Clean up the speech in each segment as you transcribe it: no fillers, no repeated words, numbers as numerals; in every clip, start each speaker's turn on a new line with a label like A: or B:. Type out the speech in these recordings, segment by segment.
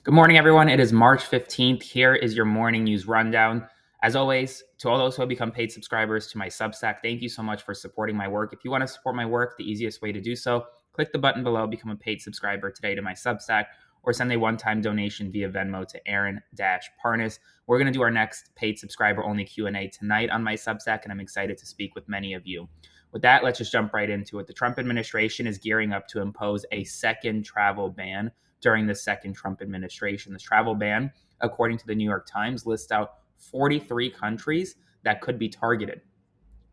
A: Good morning, everyone. It is March 15th. Here is your morning news rundown. As always, to all those who have become paid subscribers to my Substack, thank you so much for supporting my work. If you want to support my work, the easiest way to do so, click the button below, become a paid subscriber today to my Substack, or send a one-time donation via Venmo to Aaron-Parnas. We're going to do our next paid subscriber-only Q&A tonight on my Substack, and I'm excited to speak with many of you. With that, let's just jump right into it. The Trump administration is gearing up to impose a second travel ban during the second Trump administration. This travel ban, according to the New York Times, lists out 43 countries that could be targeted.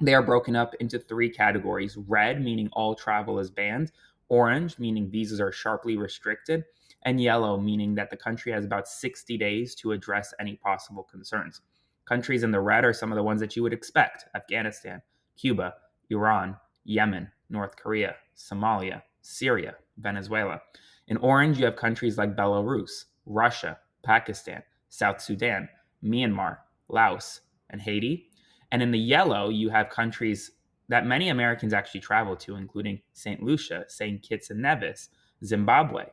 A: They are broken up into three categories: red, meaning all travel is banned; orange, meaning visas are sharply restricted; and yellow, meaning that the country has about 60 days to address any possible concerns. Countries in the red are some of the ones that you would expect: Afghanistan, Cuba, Iran, Yemen, North Korea, Somalia, Syria, Venezuela. In orange, you have countries like Belarus, Russia, Pakistan, South Sudan, Myanmar, Laos, and Haiti. And in the yellow, you have countries that many Americans actually travel to, including St. Lucia, St. Kitts and Nevis, Zimbabwe,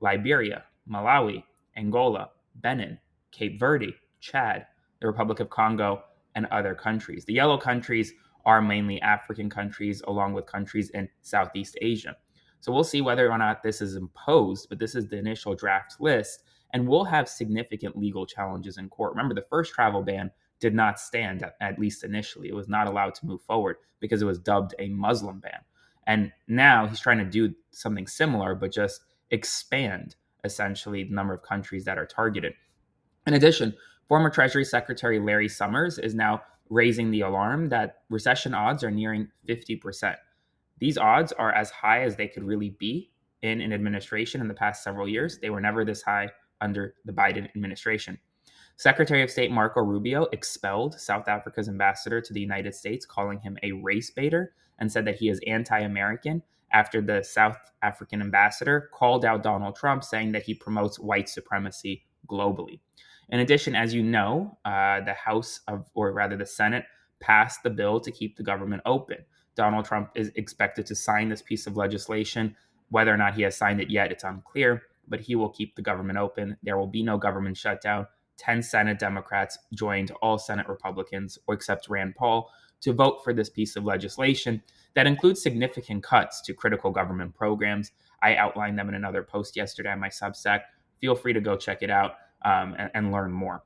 A: Liberia, Malawi, Angola, Benin, Cape Verde, Chad, the Republic of Congo, and other countries. The yellow countries are mainly African countries, along with countries in Southeast Asia. So we'll see whether or not this is imposed, but this is the initial draft list, and we'll have significant legal challenges in court. Remember, the first travel ban did not stand, at least initially. It was not allowed to move forward because it was dubbed a Muslim ban. And now he's trying to do something similar, but just expand essentially the number of countries that are targeted. In addition, former Treasury Secretary Larry Summers is now raising the alarm that recession odds are nearing 50%. These odds are as high as they could really be in an administration in the past several years. They were never this high under the Biden administration. Secretary of State Marco Rubio expelled South Africa's ambassador to the United States, calling him a race baiter, and said that he is anti-American after the South African ambassador called out Donald Trump, saying that he promotes white supremacy globally. In addition, as you know, the House or rather the Senate, passed the bill to keep the government open. Donald Trump is expected to sign this piece of legislation. Whether or not he has signed it yet, it's unclear, but he will keep the government open. There will be no government shutdown. 10 Senate Democrats joined all Senate Republicans, except Rand Paul, to vote for this piece of legislation that includes significant cuts to critical government programs. I outlined them in another post yesterday on my Substack. Feel free to go check it out and learn more.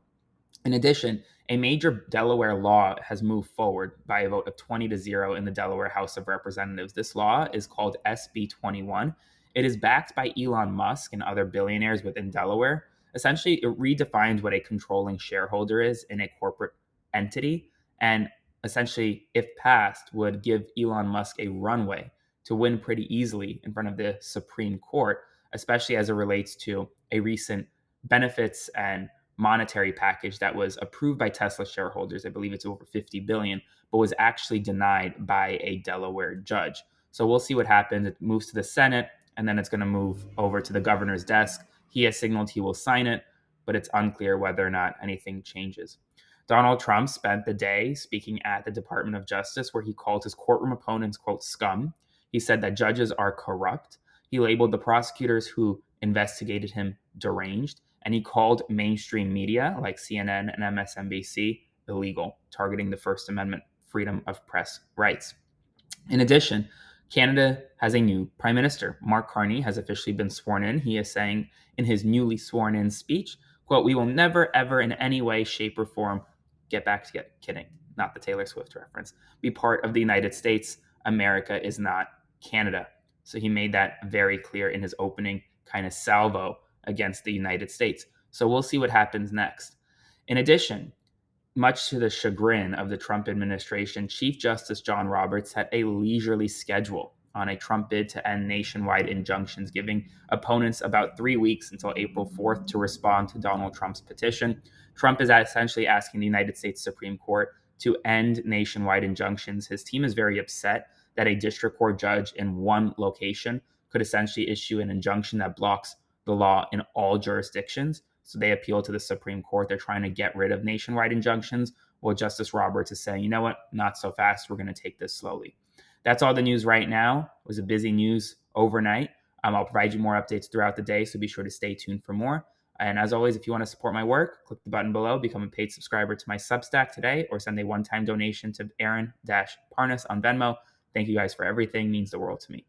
A: In addition, a major Delaware law has moved forward by a vote of 20-0 in the Delaware House of Representatives. This law is called SB 21. It is backed by Elon Musk and other billionaires within Delaware. Essentially, it redefines what a controlling shareholder is in a corporate entity, and essentially, if passed, would give Elon Musk a runway to win pretty easily in front of the Supreme Court, especially as it relates to a recent benefits and monetary package that was approved by Tesla shareholders. I believe it's over 50 billion, but was actually denied by a Delaware judge. So we'll see what happens. It moves to the Senate, and then it's going to move over to the governor's desk. He has signaled he will sign it, but it's unclear whether or not anything changes. Donald Trump spent the day speaking at the Department of Justice, where he called his courtroom opponents, quote, scum. He said that judges are corrupt. He labeled the prosecutors who investigated him deranged, and he called mainstream media like CNN and MSNBC illegal, targeting the First Amendment freedom of press rights. In addition, Canada has a new prime minister. Mark Carney has officially been sworn in. He is saying in his newly sworn in speech, quote, "We will never, ever in any way, shape, or form get back to kidding, not the Taylor Swift reference, be part of the United States. America is not Canada." So he made that very clear in his opening kind of salvo against the United States. So we'll see what happens next. In addition, much to the chagrin of the Trump administration, Chief Justice John Roberts had a leisurely schedule on a Trump bid to end nationwide injunctions, giving opponents about 3 weeks until April 4th to respond to Donald Trump's petition. Trump is essentially asking the United States Supreme Court to end nationwide injunctions. His team is very upset that a district court judge in one location could essentially issue an injunction that blocks the law in all jurisdictions. So they appeal to the Supreme Court. They're trying to get rid of nationwide injunctions. Well, Justice Roberts is saying, you know what, not so fast. We're going to take this slowly. That's all the news right now. It was a busy news overnight. I'll provide you more updates throughout the day, so be sure to stay tuned for more. And as always, if you want to support my work, click the button below, become a paid subscriber to my Substack today, or send a one-time donation to Aaron-Parnas on Venmo. Thank you guys for everything. It means the world to me.